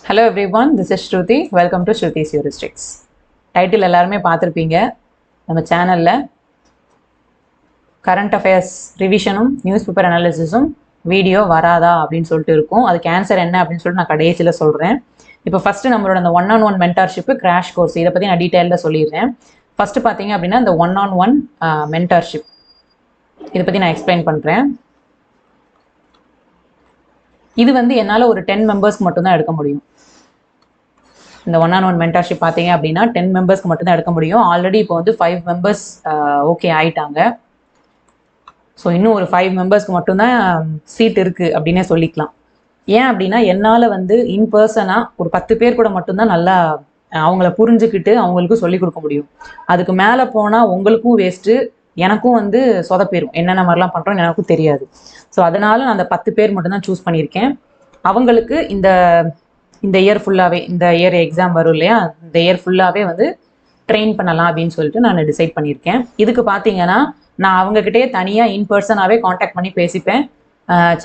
Hello everyone, this is Shruti. Welcome to Shruti's Heuristics. Title எல்லாருமே பார்த்துருப்பீங்க. நம்ம சேனலில் கரண்ட் அஃபேர்ஸ் ரிவிஷனும் நியூஸ் பேப்பர் அனாலிசிஸும் வீடியோ வராதா அப்படின்னு சொல்லிட்டு இருக்கும். அதுக்கு ஆன்சர் என்ன அப்படின்னு சொல்லிட்டு நான் கடைசியில் சொல்கிறேன். இப்போ ஃபஸ்ட்டு நம்மளோட அந்த 1-on-1 மென்டார்ஷிப்பு கிராஷ் கோர்ஸ் இதை பற்றி நான் டீட்டெயிலில் சொல்லிடுறேன். ஃபஸ்ட்டு பார்த்தீங்க அப்படின்னா இந்த 1-on-1 மென்டார்ஷிப் இதை பற்றி நான் எக்ஸ்பிளைன் பண்ணுறேன். இது வந்து என்னால் ஒரு 10 மெம்பர்ஸ்க்கு மட்டும்தான் எடுக்க முடியும். இந்த 1-on-1 மென்டார்ஷிப் பார்த்தீங்க அப்படின்னா 10 மெம்பர்ஸ்க்கு மட்டும்தான் எடுக்க முடியும். ஆல்ரெடி இப்போ வந்து 5 மெம்பர்ஸ் ஓகே ஆயிட்டாங்க. ஸோ இன்னும் ஒரு 5 மெம்பர்ஸ்க்கு மட்டும்தான் சீட் இருக்குது அப்படின்னே சொல்லிக்கலாம். ஏன் அப்படின்னா என்னால் வந்து இன்பர்சனாக ஒரு 10 பேர் கூட மட்டும்தான் நல்லா அவங்கள புரிஞ்சுக்கிட்டு அவங்களுக்கு சொல்லிக் கொடுக்க முடியும். அதுக்கு மேலே போனால் உங்களுக்கும் வேஸ்ட்டு, எனக்கும் வந்து சொதப்பேரும். என்னென்ன மாதிரிலாம் பண்ணுறோன்னு எனக்கும் தெரியாது. ஸோ அதனால் நான் அந்த 10 பேர் மட்டும்தான் சூஸ் பண்ணியிருக்கேன். அவங்களுக்கு இந்த இயர் ஃபுல்லாகவே, இந்த இயர் எக்ஸாம் வரும் இல்லையா, இந்த இயர் ஃபுல்லாகவே வந்து ட்ரெயின் பண்ணலாம் அப்படின்னு சொல்லிட்டு நான் டிசைட் பண்ணியிருக்கேன். இதுக்கு பார்த்தீங்கன்னா நான் அவங்கக்கிட்டே தனியாக இன்பர்சனாகவே காண்டாக்ட் பண்ணி பேசிப்பேன்.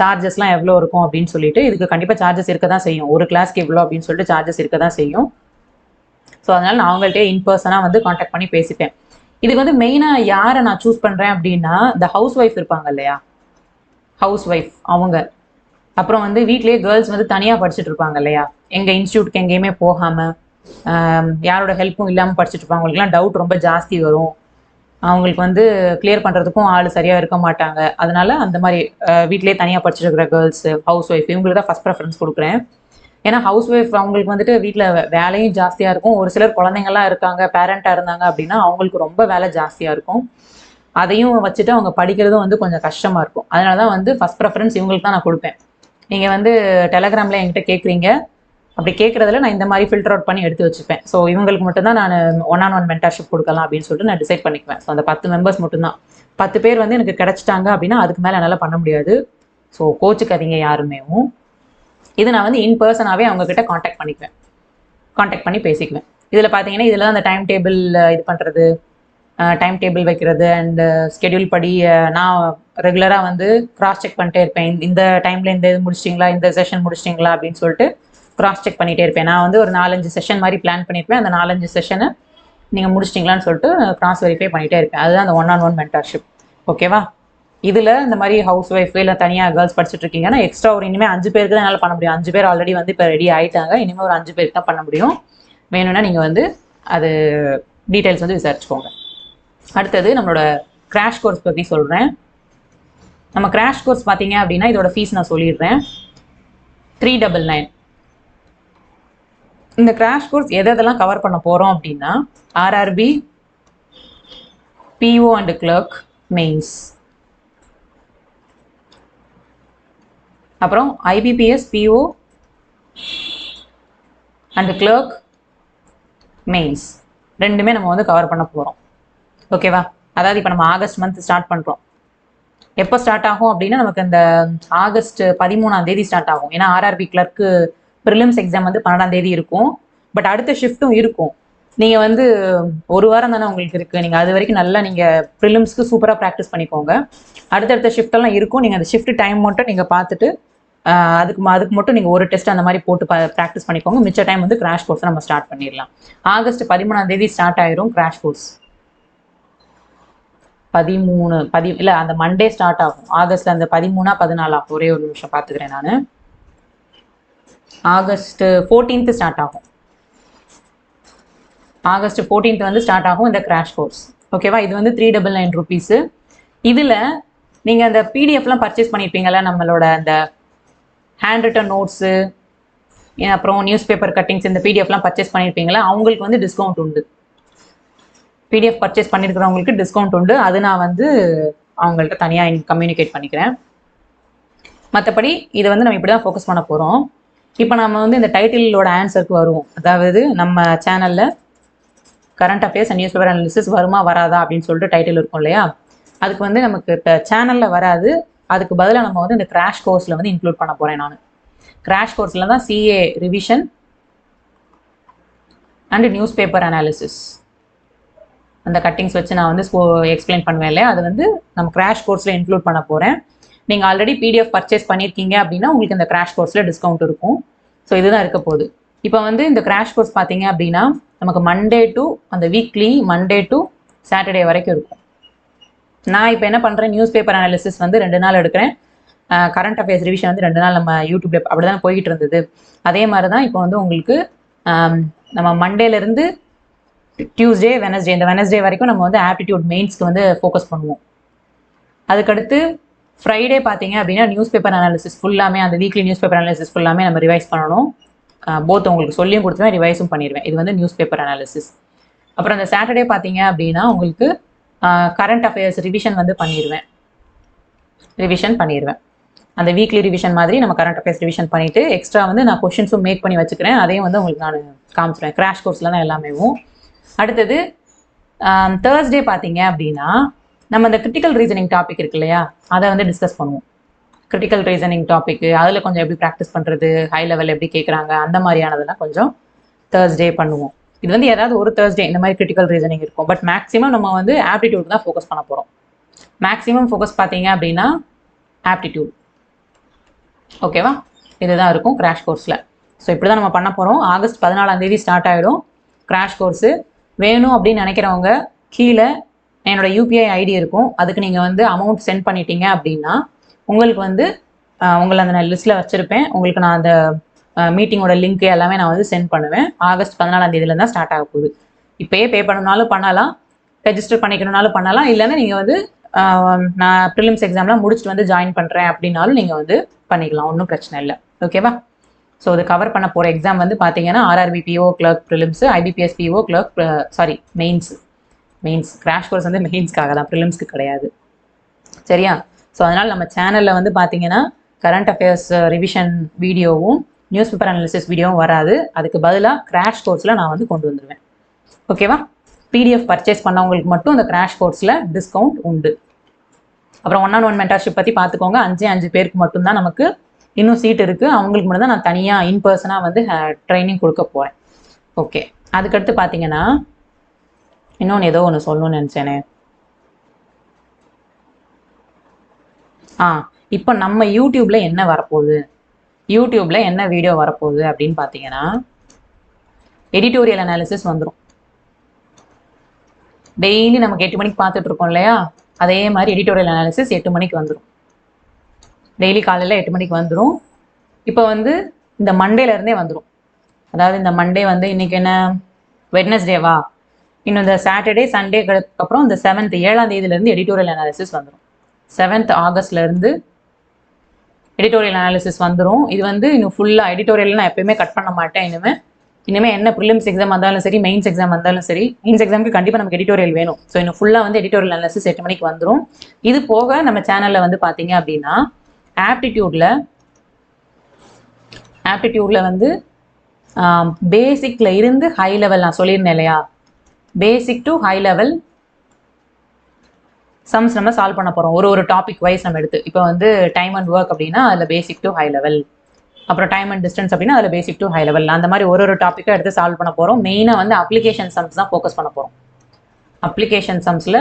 சார்ஜஸ்லாம் எவ்வளோ இருக்கும் அப்படின்னு சொல்லிட்டு. இதுக்கு கண்டிப்பாக சார்ஜஸ் இருக்க தான் செய்யும். ஒரு கிளாஸ்க்கு எவ்வளோ அப்படின்னு சொல்லிட்டு சார்ஜஸ் இருக்க தான் செய்யும். ஸோ அதனால் நான் அவங்கள்ட்டே இன்பர்சனாக வந்து காண்டாக்ட் பண்ணி பேசிப்பேன். இதுக்கு வந்து மெயினாக யாரை நான் சூஸ் பண்ணுறேன் அப்படின்னா, இந்த ஹவுஸ் ஒய்ஃப் இருப்பாங்க இல்லையா, ஹவுஸ் ஒய்ஃப் அவங்க, அப்புறம் வந்து வீட்லேயே கேர்ள்ஸ் வந்து தனியாக படிச்சுட்டு இருப்பாங்க இல்லையா, எங்கள் இன்ஸ்டியூட்க்கு எங்கேயுமே போகாமல் யாரோட ஹெல்ப்பும் இல்லாமல் படிச்சுட்டு இருப்பாங்க. அவங்களுக்குலாம் டவுட் ரொம்ப ஜாஸ்தி வரும். அவங்களுக்கு வந்து கிளியர் பண்ணுறதுக்கும் ஆள் சரியாக இருக்க மாட்டாங்க. அதனால அந்த மாதிரி வீட்லேயே தனியாக படிச்சுட்டு இருக்கிற கேர்ள்ஸு, ஹவுஸ் ஒய்ஃப், இவங்களுக்கு தான் ஃபஸ்ட் ப்ரெஃபரன்ஸ் கொடுக்குறேன். ஏன்னா ஹவுஸ் ஒய்ஃப் அவங்களுக்கு வந்துட்டு வீட்டில் வேலையும் ஜாஸ்தியாக இருக்கும். ஒரு சிலர் குழந்தைங்கள்லாம் இருக்காங்க, பேரண்ட்டாக இருந்தாங்க அப்படின்னா அவங்களுக்கு ரொம்ப வேலை ஜாஸ்தியாக இருக்கும். அதையும் வச்சுட்டு அவங்க படிக்கிறதும் வந்து கொஞ்சம் கஷ்டமாக இருக்கும். அதனால தான் வந்து ஃபஸ்ட் ப்ரெஃபரன்ஸ் இவங்களுக்கு தான் நான் கொடுப்பேன். நீங்கள் வந்து டெலகிராமில் என்கிட்ட கேட்குறீங்க, அப்படி கேட்குறதுல நான் இந்த மாதிரி ஃபில்டர் அவுட் பண்ணி எடுத்து வச்சுப்பேன். ஸோ இவங்களுக்கு மட்டும்தான் நான் 1-on-1 மென்டார்ஷிப் கொடுக்கலாம் அப்படின்னு சொல்லிட்டு நான் டிசைட் பண்ணிக்குவேன். ஸோ அந்த 10 மெம்பர்ஸ் மட்டும்தான். 10 பேர் வந்து எனக்கு கிடச்சிட்டாங்க அப்படின்னா அதுக்கு மேலே என்னால் பண்ண முடியாது. ஸோ கோச்சுக்காதீங்க யாருமேவும். இது நான் வந்து இன்பர்சனாகவே அவங்கக்கிட்ட காண்டாக்ட் பண்ணிக்குவேன், காண்டாக்ட் பண்ணி பேசிக்குவேன். இதில் பார்த்தீங்கன்னா இதில் தான் அந்த டைம் டேபிள் இது பண்ணுறது, டைம் டேபிள் வைக்கிறது அண்டு ஸ்கெடியூல் படி நான் ரெகுலராக வந்து கிராஸ் செக் பண்ணிட்டே இருப்பேன். இந்த டைமில் இந்த இது முடிச்சிட்டிங்களா, இந்த செஷன் முடிச்சிட்டிங்களா அப்படின்னு சொல்லிட்டு கிராஸ் செக் பண்ணிகிட்டே இருப்பேன். நான் வந்து ஒரு 4-5 செஷன் மாதிரி பிளான் பண்ணியிருப்பேன். அந்த 4-5 செஷனை நீங்கள் முடிச்சிட்டிங்களான்னு சொல்லிட்டு கிராஸ் வெரிஃபை பண்ணிகிட்டே இருப்பேன். அதுதான் அந்த 1-on-1 மென்டார்ஷிப். ஓகேவா? இதில் இந்த மாதிரி ஹவுஸ் ஒய்ஃப் இல்லை தனியாக கேர்ள்ஸ் படிச்சுட்டு இருக்கீங்கன்னா எக்ஸ்ட்ரா ஒரு இனிமேல் 5 பேருக்கு தான் என்னால் பண்ண முடியும். 5 பேர் ஆல்ரெடி வந்து இப்போ ரெடி ஆகிட்டாங்க. இனிமேல் ஒரு 5 பேருக்கு தான் பண்ண முடியும். வேணும்னா நீங்கள் வந்து அது டீட்டெயில்ஸ் வந்து விசாரிச்சுக்கோங்க. அடுத்தது நம்மளோட கிராஷ் கோர்ஸ் பற்றி சொல்கிறேன். நம்ம கிராஷ் கோர்ஸ் பார்த்தீங்க அப்படின்னா இதோட ஃபீஸ் நான் சொல்லிடுறேன். 399. இந்த கிராஷ் கோர்ஸ் எதெல்லாம் கவர் பண்ண போகிறோம் அப்படின்னா RRB, PO and clerk mains, அப்புறம் IBPS, PO and clerk mains ரெண்டுமே நம்ம வந்து கவர் பண்ண போகிறோம். ஓகேவா? அதாவது இப்போ நம்ம ஆகஸ்ட் மந்த் ஸ்டார்ட் பண்ணுறோம். எப்போ ஸ்டார்ட் ஆகும் அப்படின்னா நமக்கு இந்த ஆகஸ்ட் 13ஆம் தேதி ஸ்டார்ட் ஆகும். ஏன்னா ஆர்ஆர்பி கிளர்க்கு ப்ரிலிம்ஸ் எக்ஸாம் வந்து 12ஆம் தேதி இருக்கும். பட் அடுத்த ஷிஃப்ட்டும் இருக்கும். நீங்கள் வந்து ஒரு வாரம் தானே உங்களுக்கு இருக்குது. நீங்கள் அது வரைக்கும் நல்லா நீங்கள் ப்ரிலிம்ஸ்க்கு சூப்பராக ப்ராக்டிஸ் பண்ணிக்கோங்க. அடுத்தடுத்த ஷிஃப்டெல்லாம் இருக்கும். நீங்கள் அந்த ஷிஃப்ட் டைம் மட்டும் நீங்கள் பார்த்துட்டு அதுக்கு மட்டும் நீங்கள் ஒரு டெஸ்ட் அந்த மாதிரி போட்டு ப்ராக்டிஸ் பண்ணிக்கோங்க. மிச்ச டைம் வந்து கிராஷ் கோர்ஸை நம்ம ஸ்டார்ட் பண்ணிடலாம். ஆகஸ்ட் 13ஆம் தேதி ஸ்டார்ட் ஆயிரும் கிராஷ் கோர்ஸ். 13 இல்லை அந்த மண்டே ஸ்டார்ட் ஆகும். ஆகஸ்ட் அந்த 13 14 ஒரே ஒரு நிமிஷம் பார்த்துக்கிறேன் நான். ஆகஸ்ட் 14th ஸ்டார்ட் ஆகும். ஆகஸ்ட் 14th வந்து ஸ்டார்ட் ஆகும் இந்த கிராஷ் கோர்ஸ். ஓகேவா? இது வந்து 399 ருபீஸு. இதில் நீங்கள் அந்த பிடிஎஃப்லாம் பர்ச்சேஸ் பண்ணியிருப்பீங்களா, நம்மளோட அந்த ஹேண்ட் ரிட்டன் நோட்ஸு, அப்புறம் நியூஸ் பேப்பர் கட்டிங்ஸ், இந்த பிடிஎஃப்லாம் பர்ச்சேஸ் பண்ணியிருப்பீங்களா, அவங்களுக்கு வந்து டிஸ்கவுண்ட் உண்டு. பிடிஎஃப் பர்ச்சேஸ் பண்ணியிருக்கிறவங்களுக்கு டிஸ்கவுண்ட் உண்டு. அது நான் வந்து அவங்கள்ட்ட தனியாக கம்யூனிகேட் பண்ணிக்கிறேன். மற்றபடி இதை வந்து நம்ம இப்படி தான் ஃபோக்கஸ் பண்ண போகிறோம். இப்போ நம்ம வந்து இந்த டைட்டிலோட ஆன்சருக்கு வருவோம். அதாவது நம்ம சேனலில் current affairs and news paper analysis வருமா வராதா அப்படின்னு சொல்லிட்டு டைட்டில் இருக்கும் இல்லையா, அதுக்கு வந்து நமக்கு இப்போ சேனலில் வராது. அதுக்கு பதிலாக நம்ம வந்து இந்த கிராஷ் கோர்ஸில் வந்து இன்க்ளூட் பண்ண போகிறேன். நான் கிராஷ் கோர்ஸில் தான் CA revision and news paper analysis அந்த கட்டிங்ஸ் வச்சு நான் வந்து எக்ஸ்பிளைன் பண்ணுவேன் இல்லையா, அது வந்து நம்ம கிராஷ் கோர்ஸில் இன்க்ளூட் பண்ண போகிறேன். நீங்கள் ஆல்ரெடி பிடிஎஃப் பர்ச்சேஸ் பண்ணியிருக்கீங்க அப்படின்னா உங்களுக்கு இந்த கிராஷ் கோர்ஸில் டிஸ்கவுண்ட் இருக்கும். ஸோ இதுதான் இருக்க போகுது. இப்போ வந்து இந்த கிராஷ் கோர்ஸ் பார்த்தீங்க அப்படின்னா நமக்கு மண்டே டு அந்த வீக்லி மண்டே டு சாட்டர்டே வரைக்கும் இருக்கும். நான் இப்போ என்ன பண்ணுறேன், நியூஸ் பேப்பர் அனாலிசிஸ் வந்து 2 நாள் எடுக்கிறேன். கரண்ட் அஃபேர்ஸ் ரிவிஷன் வந்து 2 நாள் நம்ம யூடியூப்ல அப்படி தான் போய்கிட்டு இருந்தது. அதே மாதிரி தான் இப்போ வந்து உங்களுக்கு நம்ம மண்டேலேருந்து டியூஸ்டே வெனஸ்டே இந்த வெனஸ்டே வரைக்கும் நம்ம வந்து ஆப்டிடியூட் மெயின்ஸ்க்கு வந்து ஃபோக்கஸ் பண்ணுவோம். அதுக்கடுத்து ஃப்ரைடே பார்த்தீங்க அப்படின்னா நியூஸ் பேப்பர் அனாலிசிஸ் ஃபுல்லாமே அந்த வீக்லி நியூஸ் பேப்பர் அனாலிசிஸ் ஃபுல்லாமே நம்ம ரிவைஸ் பண்ணணும். போத் உங்களுக்கு சொல்லியும் கொடுத்துருவேன், ரிவைஸும் பண்ணிடுவேன். இது வந்து நியூஸ் பேப்பர் அனாலிசிஸ். அப்புறம் அந்த சாட்டர்டே பார்த்தீங்க அப்படின்னா உங்களுக்கு கரண்ட் அஃபேர்ஸ் ரிவிஷன் வந்து ரிவிஷன் பண்ணிடுவேன். அந்த வீக்லி ரிவிஷன் மாதிரி நம்ம கரண்ட் அஃபேர்ஸ் ரிவிஷன் பண்ணிவிட்டு எக்ஸ்ட்ரா வந்து நான் கொஷின்ஸும் மேக் பண்ணி வச்சுக்கிறேன். அதையும் வந்து உங்களுக்கு நான் காமிச்சிடுவேன். கிராஷ் கோர்ஸில் தான் எல்லாமேவும். அடுத்தது தேர்ஸ்டே பார்த்தீங்க அப்படின்னா நம்ம அந்த கிரிட்டிக்கல் ரீசனிங் டாபிக் இருக்கு இல்லையா, அதை வந்து டிஸ்கஸ் பண்ணுவோம். கிரிட்டிக்கல் ரீசனிங் டாபிக் அதில் கொஞ்சம் எப்படி ப்ராக்டிஸ் பண்ணுறது, ஹை லெவல் எப்படி கேட்குறாங்க, அந்த மாதிரியானதெல்லாம் கொஞ்சம் தேர்ஸ்டே பண்ணுவோம். இது வந்து ஏதாவது ஒரு தேர்ஸ்டே இந்த மாதிரி கிரிட்டிக்கல் ரீசனிங் இருக்கும். பட் மேக்ஸிமம் நம்ம வந்து ஆப்டிடியூட் தான் ஃபோக்கஸ் பண்ண போகிறோம். மேக்ஸிமம் ஃபோக்கஸ் பார்த்தீங்க அப்படின்னா ஆப்டிடியூட். ஓகேவா, இதுதான் இருக்கும் கிராஷ் கோர்ஸில். ஸோ இப்படி தான் நம்ம பண்ண போகிறோம். ஆகஸ்ட் 14 ஸ்டார்ட் ஆகிடும் கிராஷ் கோர்ஸு. வேணும் அப்படின்னு நினைக்கிறவங்க கீழே என்னோட UPI ID இருக்கும். அதுக்கு நீங்கள் வந்து அமௌண்ட் சென்ட் பண்ணிட்டீங்க அப்படின்னா உங்களுக்கு வந்து உங்களை அந்த நான் லிஸ்ட்டில் வச்சுருப்பேன். உங்களுக்கு நான் அந்த மீட்டிங்கோட லிங்க் எல்லாமே நான் வந்து சென்ட் பண்ணுவேன். ஆகஸ்ட் 14 தான் ஸ்டார்ட் ஆக போகுது. இப்போயே பே பண்ணணுனாலும் பண்ணலாம், ரெஜிஸ்டர் பண்ணிக்கணுனாலும் பண்ணலாம். இல்லைன்னா நீங்கள் வந்து நான் ப்ரிலிம்ஸ் எக்ஸாம்லாம் முடிச்சுட்டு வந்து ஜாயின் பண்ணுறேன் அப்படின்னாலும் நீங்கள் வந்து பண்ணிக்கலாம், ஒன்றும் பிரச்சனை இல்லை. ஓகேவா. ஸோ இது கவர் பண்ண போகிற எக்ஸாம் வந்து பார்த்தீங்கன்னா RRB PO clerk prelims, IBPS PO clerk mains. Crash course வந்து மெயின்ஸ்க்காக தான், ப்ரிலிம்ஸ்க்கு கிடையாது. சரியா. ஸோ அதனால் நம்ம சேனலில் வந்து பார்த்தீங்கன்னா கரண்ட் அஃபேர்ஸ் ரிவிஷன் வீடியோவும் நியூஸ் பேப்பர் அனாலிசிஸ் வீடியோவும் வராது. அதுக்கு பதிலாக கிராஷ் கோர்ஸில் நான் வந்து கொண்டு வந்துடுவேன். ஓகேவா. PDF பர்ச்சேஸ் பண்ணவங்களுக்கு மட்டும் அந்த கிராஷ் கோர்ஸில் டிஸ்கவுண்ட் உண்டு. அப்புறம் 1-on-1 மென்டர்ஷிப் பற்றி பார்த்துக்கோங்க. 5 பேருக்கு மட்டும்தான் நமக்கு இன்னும் சீட் இருக்குது. அவங்களுக்கு மட்டும் தான் நான் தனியாக இன்பர்சனாக வந்து ட்ரைனிங் கொடுக்க போகிறேன். ஓகே. அதுக்கடுத்து பார்த்தீங்கன்னா இன்னொன்று ஏதோ ஒன்று சொல்லணும்னு நினச்சேனே. இப்போ நம்ம யூடியூப்பில் என்ன வரப்போகுது, யூடியூப்பில் என்ன வீடியோ வரப்போகுது அப்படின்னு பார்த்தீங்கன்னா எடிட்டோரியல் அனாலிசிஸ் வந்துடும். டெய்லி நமக்கு 8 மணிக்கு பார்த்துட்டு இருக்கோம் இல்லையா, அதே மாதிரி எடிட்டோரியல் அனாலிசிஸ் 8 மணிக்கு வந்துடும். டெய்லி காலையில் 8 மணிக்கு வந்துடும். இப்போ வந்து இந்த மண்டேலேருந்தே வந்துடும். அதாவது இந்த மண்டே வந்து இன்றைக்கி என்ன வெட்னஸ்டேவா, இன்னும் இந்த சாட்டர்டே சண்டேக்கு அப்புறம் இந்த 7ஆம் தேதியிலேருந்து எடிட்டோரியல் அனாலிசிஸ் வந்துடும். 7th ஆகஸ்ட்லேருந்து எடிட்டோரியல் அனாலிசிஸ் வந்துடும். இது வந்து இன்னும் ஃபுல்லாக எடிட்டோரியல் நான் எப்பயுமே கட் பண்ண மாட்டேன். இனிமேல் என்ன ப்ரிலிம்ஸ் எக்ஸாம் வந்தாலும் சரி, மெயின்ஸ் எக்ஸாம் வந்தாலும் சரி, மெயின்ஸ் எக்ஸாமுக்கு கண்டிப்பாக நமக்கு எடிட்டோரியல் வேணும். ஸோ இன்னும் ஃபுல்லாக வந்து எடிட்டோரியல் அனாலிசிஸ் 8 மணிக்கு வந்துடும். இது போக நம்ம சேனலில் வந்து பார்த்தீங்க அப்படின்னா ஆப்டிடியூடில் வந்து பேசிக்கில் இருந்து ஹை லெவல் நான் சொல்லியிருந்தேன் இல்லையா, basic to high level sums நம்ம சால்வ் பண்ண போகிறோம். ஒரு டாபிக் வைஸ் நம்ம எடுத்து. இப்போ வந்து டைம் அண்ட் ஒர்க் அப்படின்னா அதில் பேசிக் டு ஹை லெவல், அப்புறம் டைம் அண்ட் டிஸ்டன்ஸ் அப்படின்னா அதில் பேசிக் டு ஹை லெவல், அந்த மாதிரி ஒரு டாப்பிக்காக எடுத்து சால்வ் பண்ண போகிறோம். மெயினாக வந்து அப்ளிகேஷன் சம்ஸ் தான் ஃபோக்கஸ் பண்ண போகிறோம். அப்ளிகேஷன் சம்ஸில்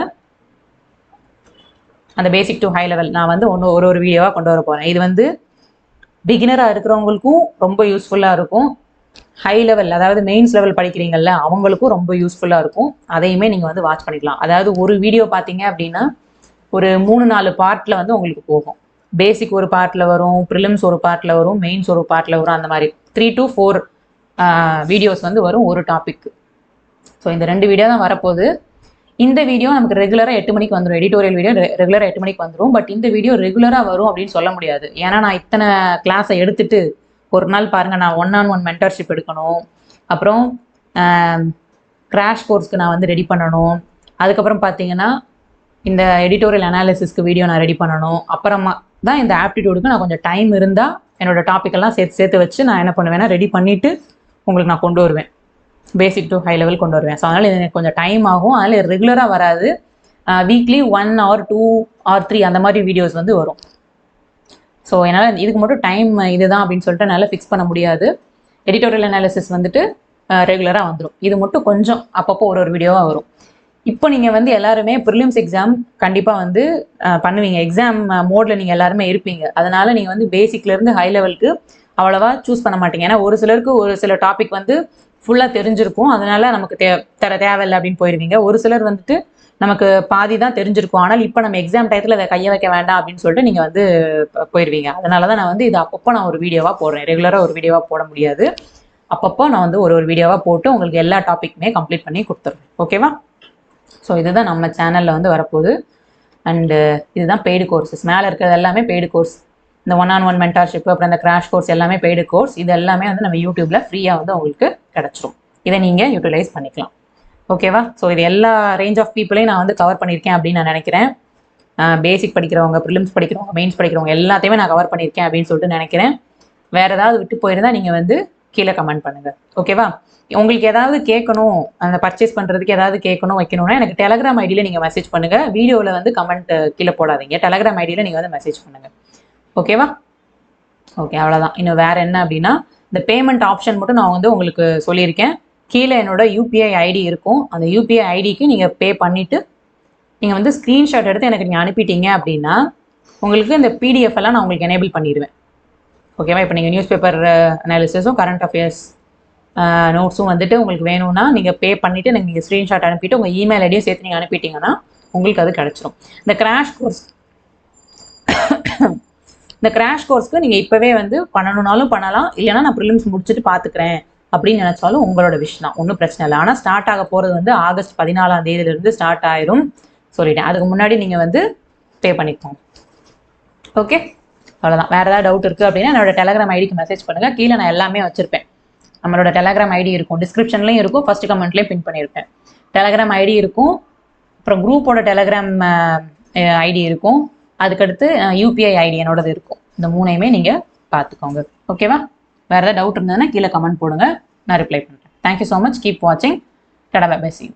அந்த பேசிக் டு ஹை லெவல் நான் வந்து ஒரு வீடியோவாக கொண்டு வர போகிறேன். இது வந்து பிகினராக இருக்கிறவங்களுக்கும் ரொம்ப யூஸ்ஃபுல்லாக இருக்கும். ஹை லெவல் அதாவது மெயின்ஸ் லெவல் படிக்கிறீங்கல்ல அவங்களுக்கும் ரொம்ப யூஸ்ஃபுல்லாக இருக்கும். அதையுமே நீங்கள் வந்து வாட்ச் பண்ணிக்கலாம். அதாவது ஒரு வீடியோ பார்த்தீங்க அப்படின்னா ஒரு 3-4 பார்ட்டில் வந்து உங்களுக்கு போகும். பேசிக் ஒரு பார்ட்டில் வரும், ப்ரிலிம்ஸ் ஒரு பார்ட்டில் வரும், மெயின்ஸ் ஒரு பார்ட்டில் வரும். அந்த மாதிரி 3 to 4 வீடியோஸ் வந்து வரும் ஒரு டாபிக். ஸோ இந்த 2 வீடியோ தான் வரப்போகுது. இந்த வீடியோ நமக்கு ரெகுலராக 8 மணிக்கு வந்துடும். எடிட்டோரியல் வீடியோ ரெகுலராக 8 மணிக்கு வந்துடும். பட் இந்த வீடியோ ரெகுலராக வரும் அப்படின்னு சொல்ல முடியாது. ஏன்னா நான் இத்தனை கிளாஸை எடுத்துட்டு ஒரு நாள் பாருங்கள், நான் 1-on-1 மென்டர்ஷிப் எடுக்கணும், அப்புறம் கிராஷ் கோர்ஸ்க்கு நான் வந்து ரெடி பண்ணணும், அதுக்கப்புறம் பார்த்தீங்கன்னா இந்த எடிட்டோரியல் அனாலிசிஸ்க்கு வீடியோ நான் ரெடி பண்ணணும், அப்புறமா தான் இந்த ஆப்டிடியூடுக்கு நான் கொஞ்சம் டைம் இருந்தால் என்னோட டாப்பிக்கெல்லாம் சேர்த்து வச்சு நான் என்ன பண்ணுவேன்னா ரெடி பண்ணிவிட்டு உங்களுக்கு நான் கொண்டு வருவேன். பேசிக் டு ஹை லெவல் கொண்டு வருவேன். ஸோ அதனால் இது எனக்கு கொஞ்சம் டைம் ஆகும். அதனால் ரெகுலராக வராது. வீக்லி 1 or 2 or 3 அந்த மாதிரி வீடியோஸ் வந்து வரும். ஸோ என்னால் இதுக்கு மட்டும் டைம் இதுதான் அப்படின்னு சொல்லிட்டு என்னால் ஃபிக்ஸ் பண்ண முடியாது. எடிட்டோரியல் அனாலிசிஸ் வந்துட்டு ரெகுலராக வந்துடும். இது மட்டும் கொஞ்சம் அப்பப்போ ஒரு வீடியோவாக வரும். இப்போ நீங்கள் வந்து எல்லாருமே ப்ரிலிம்ஸ் எக்ஸாம் கண்டிப்பாக வந்து பண்ணுவீங்க. எக்ஸாம் மோடில் நீங்கள் எல்லாருமே இருப்பீங்க. அதனால் நீங்கள் வந்து பேசிக்லேருந்து ஹை லெவலுக்கு அவ்வளவா சூஸ் பண்ண மாட்டீங்க. ஏன்னா ஒரு சிலருக்கு ஒரு சில டாபிக் வந்து ஃபுல்லாக தெரிஞ்சிருக்கும், அதனால நமக்கு தேவையில்லை அப்படின்னு போயிடுவீங்க. ஒரு சிலர் வந்துட்டு நமக்கு பாதி தான் தெரிஞ்சிருக்கும், ஆனால் இப்போ நம்ம எக்ஸாம் டயத்தில் அதை கையை வைக்க வேண்டாம் அப்படின்னு சொல்லிட்டு நீங்கள் வந்து போயிடுவீங்க. அதனால தான் நான் வந்து இது அப்பப்போ நான் ஒரு வீடியோவாக போடுறேன். ரெகுலராக ஒரு வீடியோவாக போட முடியாது, அப்பப்போ நான் வந்து ஒரு வீடியோவாக போட்டு உங்களுக்கு எல்லா டாப்பிக்குமே கம்ப்ளீட் பண்ணி கொடுத்துருவேன். ஓகேவா? ஸோ இதுதான் நம்ம சேனலில் வந்து வரப்போகுது. அண்டு இதுதான் பெய்டு கோர்சஸ். மேலே இருக்கிறது எல்லாமே பெய்டு கோர்ஸ். இந்த 1-on-1 மென்டார்ஷிப், அப்புறம் இந்த கிராஷ் கோர்ஸ் எல்லாமே பெய்டு கோர்ஸ். இது எல்லாமே வந்து நம்ம யூடியூப்ல ஃப்ரீயாக வந்து உங்களுக்கு கிடச்சிரும். இதை நீங்கள் யூட்டிலைஸ் பண்ணிக்கலாம். ஓகேவா? ஸோ இது எல்லா ரேஞ்ச் ஆஃப் பீப்புளையும் நான் வந்து கவர் பண்ணியிருக்கேன் அப்படின்னு நான் நினைக்கிறேன். பேசிக் படிக்கிறவங்க, ப்ரிலிம்ஸ் படிக்கிறவங்க, மெயின்ஸ் படிக்கிறவங்க எல்லாத்தையுமே நான் கவர் பண்ணியிருக்கேன் அப்படின்னு சொல்லிட்டு நினைக்கிறேன். வேறு ஏதாவது விட்டு போயிருந்தா நீங்கள் வந்து கீழே கமெண்ட் பண்ணுங்கள். ஓகேவா? உங்களுக்கு ஏதாவது கேட்கணும், அந்த பர்ச்சேஸ் பண்ணுறதுக்கு ஏதாவது கேட்கணும் வைக்கணும்னா எனக்கு டெலகிராம் ஐடியில் நீங்கள் மெசேஜ் பண்ணுங்கள். வீடியோவில் வந்து கமெண்ட் கீழே போடாதீங்க, டெலகிராம் ஐடியில் நீங்கள் வந்து மெசேஜ் பண்ணுங்கள். ஓகேவா? ஓகே, அவ்வளோதான். இன்னும் வேறு என்ன அப்படின்னா, இந்த பேமெண்ட் ஆப்ஷன் மட்டும் நான் வந்து உங்களுக்கு சொல்லியிருக்கேன். கீழே என்னோட யூபிஐ ஐடி இருக்கும். அந்த யூபிஐ ஐடிக்கு நீங்கள் பே பண்ணிவிட்டு நீங்கள் வந்து ஸ்க்ரீன்ஷாட் எடுத்து எனக்கு நீங்கள் அனுப்பிட்டீங்க அப்படின்னா உங்களுக்கு இந்த பிடிஎஃப் எல்லாம் நான் உங்களுக்கு எனேபிள் பண்ணிடுவேன். ஓகேவா? இப்போ நீங்கள் நியூஸ் பேப்பர் அனாலிசிஸும் கரண்ட் அஃபேர்ஸ் நோட்ஸும் வந்துட்டு உங்களுக்கு வேணும்னா நீங்கள் பே பண்ணிவிட்டு எனக்கு நீங்கள் ஸ்க்ரீன்ஷாட் அனுப்பிட்டு உங்கள் இமெயில் ஐடியும் சேர்த்து நீங்கள் அனுப்பிட்டீங்கன்னா உங்களுக்கு அது கிடச்சிரும். இந்த கிராஷ் கோர்ஸ்க்கு நீங்கள் இப்போவே வந்து பண்ணணுன்னாலும் பண்ணலாம், இல்லைனா நான் ப்ரிலிம்ஸ் முடிச்சுட்டு பார்த்துக்கிறேன் அப்படின்னு நினச்சாலும் உங்களோட விஷ் தான், ஒன்றும் பிரச்சனை இல்லை. ஆனால் ஸ்டார்ட் ஆக போகிறது வந்து ஆகஸ்ட் 14ஆம் தேதியிலிருந்து ஸ்டார்ட் ஆயிரும் சொல்லிட்டேன். அதுக்கு முன்னாடி நீங்கள் வந்து பே பண்ணிக்கோங்க. ஓகே, அவ்வளோதான். வேறு ஏதாவது டவுட் இருக்குது அப்படின்னா என்னோட டெலகிராம் ஐடிக்கு மெசேஜ் பண்ணுங்கள். கீழே நான் எல்லாமே வச்சுருப்பேன். நம்மளோட டெலகிராம் ஐடி இருக்கும், டிஸ்கிரிப்ஷன்லேயும் இருக்கும், ஃபர்ஸ்ட் கமெண்ட்லேயும் பின் பண்ணியிருப்பேன். டெலகிராம் ஐடி இருக்கும், அப்புறம் குரூப்போட டெலகிராம் ஐடி இருக்கும், அதுக்கடுத்து யூபிஐ ஐடி என்னோடது இருக்கும். இந்த மூணையுமே நீங்கள் பார்த்துக்கோங்க. ஓகேவா? வேறு ஏதாவது டவுட் இருந்ததுன்னா கீழே கமெண்ட் போடுங்க, நான் ரிப்ளை பண்ணுறேன். Thank you so much. கீப் வாட்சிங். டடா பை பை. See you.